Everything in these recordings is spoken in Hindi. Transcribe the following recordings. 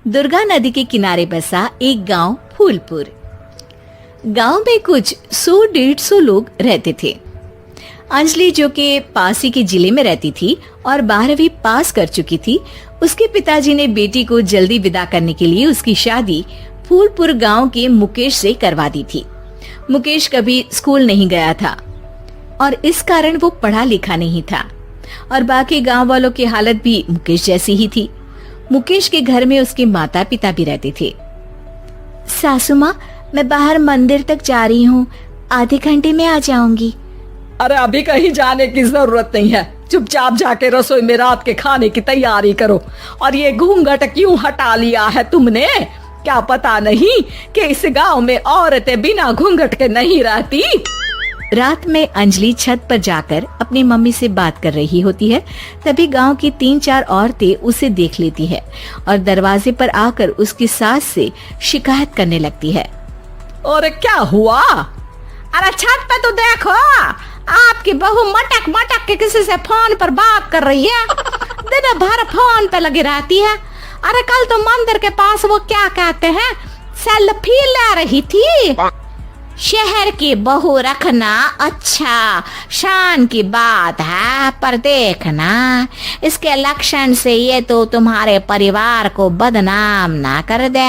दुर्गा नदी के किनारे बसा एक गांव फूलपुर। गांव में कुछ 100-150 लोग रहते थे। अंजलि, जो कि पास ही के जिले में रहती थी और 12वीं पास कर चुकी थी, उसके पिताजी ने बेटी को जल्दी विदा करने के लिए उसकी शादी फूलपुर गांव के मुकेश से करवा दी थी। मुकेश कभी स्कूल नहीं गया था और इस कारण वो पढ़ा लिखा नहीं था और बाकी गांव वालों की हालत भी मुकेश जैसी ही थी। मुकेश के घर में उसके माता पिता भी रहते थे। सासू माँ, मैं बाहर मंदिर तक जा रही हूँ, आधे घंटे में आ जाऊंगी। अरे अभी कहीं जाने की जरूरत नहीं है, चुपचाप जाके रसोई में रात के खाने की तैयारी करो। और ये घूंघट क्यों हटा लिया है तुमने? क्या पता नहीं कि इस गांव में औरतें बिना घूंघट के नहीं रहती। रात में अंजलि छत पर जाकर अपनी मम्मी से बात कर रही होती है। तभी गांव की 3-4 औरतें उसे देख लेती है और दरवाजे पर आकर उसकी सास से शिकायत करने लगती है। और क्या हुआ? अरे छत पे तो देखो, आपकी बहू मटक मटक के किसी से फोन पर बात कर रही है। दिन भर फोन पे लगी रहती है। अरे कल तो मंदिर के पास वो क्या कहते हैं, सेल्फी ले रही थी। शहर की बहू रखना अच्छा शान की बात है, पर देखना इसके लक्षण से ये तो तुम्हारे परिवार को बदनाम ना कर दे।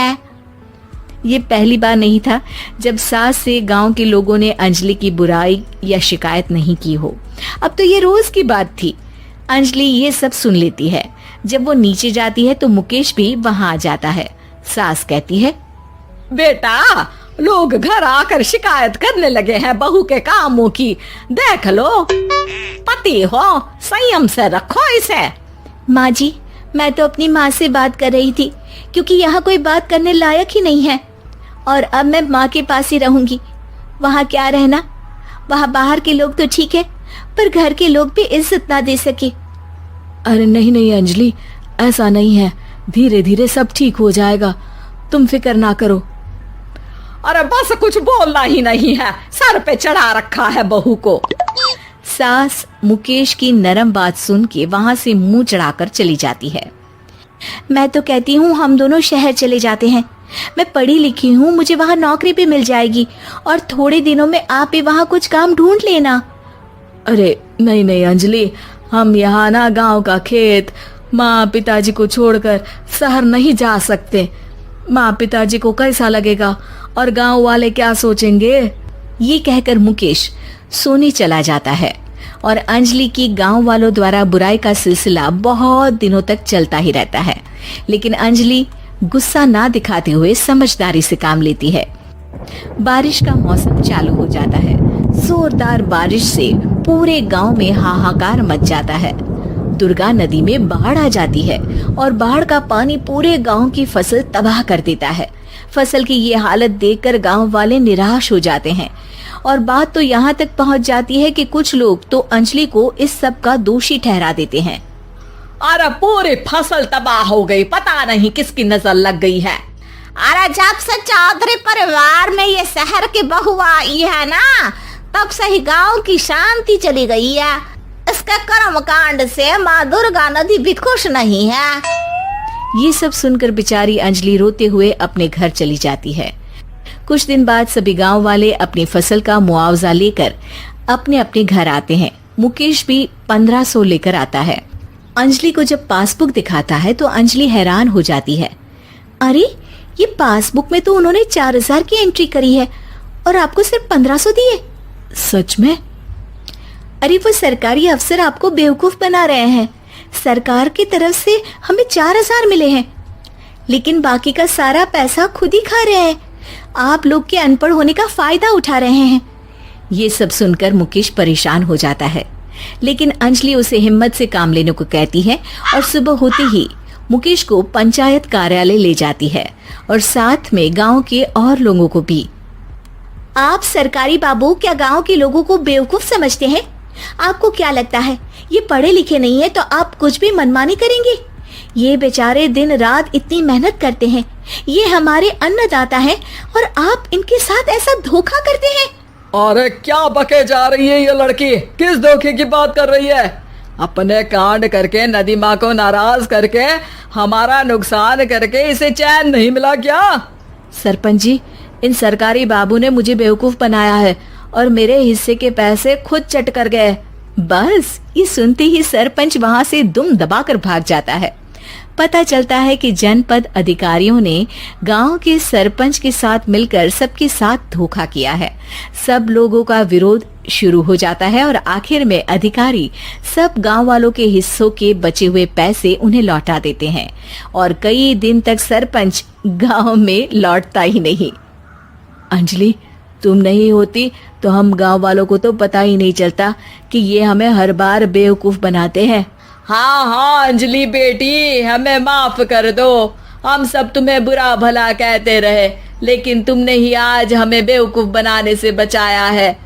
ये पहली बार नहीं था जब सास से गांव के लोगों ने अंजलि की बुराई या शिकायत नहीं की हो। अब तो ये रोज की बात थी। अंजलि ये सब सुन लेती है। जब वो नीचे जाती है तो मुकेश भी वहां आ जाता है। सास कहती है, बेटा, लोग घर आकर शिकायत करने लगे हैं बहू के कामों की। देख लो, पति हो, संयम से रखो इसे। माँ जी, मैं तो अपनी माँ से बात कर रही थी क्योंकि यहाँ कोई बात करने लायक ही नहीं है और अब मैं माँ के पास ही रहूंगी। वहाँ क्या रहना, वहाँ बाहर के लोग तो ठीक है पर घर के लोग भी इज्जत ना दे सके। अरे नहीं नहीं अंजलि, ऐसा नहीं है, धीरे धीरे सब ठीक हो जाएगा, तुम फिक्र ना करो। अरे बस कुछ बोलना ही नहीं है, सर पे चढ़ा रखा है बहू को। सास मुकेश की नरम बात सुन के वहां से मुंह चढ़ाकर चली जाती है। मैं तो कहती हूँ हम दोनों शहर चले जाते हैं। मैं पढ़ी लिखी हूँ, मुझे वहाँ नौकरी भी मिल जाएगी और थोड़े दिनों में आप भी वहाँ कुछ काम ढूंढ लेना। अरे नहीं नहीं अंजलि, हम यहाँ ना गांव का खेत, माँ पिताजी को छोड़कर शहर नहीं जा सकते। माँ पिताजी को कैसा लगेगा और गांव वाले क्या सोचेंगे? ये कहकर मुकेश सोने चला जाता है और अंजलि की गांव वालों द्वारा बुराई का सिलसिला बहुत दिनों तक चलता ही रहता है। लेकिन अंजलि गुस्सा ना दिखाते हुए समझदारी से काम लेती है। बारिश का मौसम चालू हो जाता है। जोरदार बारिश से पूरे गांव में हाहाकार मच जाता है। दुर्गा नदी में बाढ़ आ जाती है और बाढ़ का पानी पूरे गांव की फसल तबाह कर देता है। फसल की ये हालत देखकर गांव वाले निराश हो जाते हैं और बात तो यहाँ तक पहुँच जाती है कि कुछ लोग तो अंजलि को इस सब का दोषी ठहरा देते हैं। अरे पूरी फसल तबाह हो गई, पता नहीं किसकी नजर लग गई है। अरे जब से चौधरी परिवार में ये शहर की बहू आई है ना, तब से ही गांव की शांति चली गई है। इसके कर्म कांड से माँ दुर्गा नदी भी खुश नहीं है। ये सब सुनकर बेचारी अंजलि रोते हुए अपने घर चली जाती है। कुछ दिन बाद सभी गांव वाले अपनी फसल का मुआवजा लेकर अपने अपने घर आते हैं। मुकेश भी 1500 लेकर आता है। अंजलि को जब पासबुक दिखाता है तो अंजलि हैरान हो जाती है। अरे, ये पासबुक में तो उन्होंने 4000 की एंट्री करी है और आपको सिर्फ 1500 दिए। सच में? अरे वो सरकारी अफसर आपको बेवकूफ बना रहे हैं। सरकार की तरफ से हमें 4000 मिले हैं लेकिन बाकी का सारा पैसा खुद ही खा रहे हैं। आप लोग के अनपढ़ होने का फायदा उठा रहे हैं। ये सब सुनकर मुकेश परेशान हो जाता है लेकिन अंजलि उसे हिम्मत से काम लेने को कहती है और सुबह होते ही मुकेश को पंचायत कार्यालय ले जाती है और साथ में गांव के और लोगों को भी। आप सरकारी बाबू क्या गांव के लोगों को बेवकूफ समझते हैं? आपको क्या लगता है ये पढ़े लिखे नहीं है तो आप कुछ भी मनमानी करेंगे? ये बेचारे दिन रात इतनी मेहनत करते हैं, ये हमारे अन्नदाता हैं और आप इनके साथ ऐसा धोखा करते हैं। अरे क्या बके जा रही है ये लड़की, किस धोखे की बात कर रही है? अपने कांड करके नदी माँ को नाराज करके हमारा नुकसान करके इसे चैन नहीं मिला क्या? सरपंच जी, इन सरकारी बाबू ने मुझे बेवकूफ बनाया है और मेरे हिस्से के पैसे खुद चट कर गए। बस ये सुनते ही सरपंच वहां से दुम दबाकर भाग जाता है। पता चलता है कि जनपद अधिकारियों ने गांव के सरपंच के साथ मिलकर सबके साथ धोखा किया है। सब लोगों का विरोध शुरू हो जाता है और आखिर में अधिकारी सब गांव वालों के हिस्सों के बचे हुए पैसे उन्हें लौटा देते हैं और कई दिन तक सरपंच गांव में लौटता ही नहीं। अंजलि, तुम नहीं होती तो हम गांव वालों को तो पता ही नहीं चलता कि ये हमें हर बार बेवकूफ बनाते हैं। हाँ हाँ अंजलि बेटी, हमें माफ कर दो। हम सब तुम्हें बुरा भला कहते रहे, लेकिन तुमने ही आज हमें बेवकूफ बनाने से बचाया है।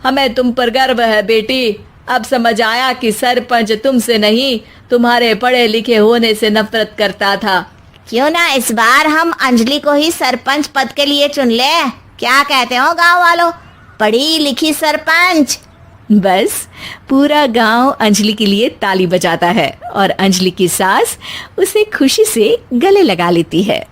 हमें तुम पर गर्व है बेटी। अब समझ आया कि सरपंच तुमसे नहीं, तुम्हारे पढ़े लिखे होने से नफरत करता था। क्यों ना इस बार हम अंजलि को ही सरपंच पद के लिए चुन ले? क्या कहते हो गांव वालों? पढ़ी लिखी सरपंच। बस पूरा गांव अंजलि के लिए ताली बजाता है और अंजलि की सास उसे खुशी से गले लगा लेती है।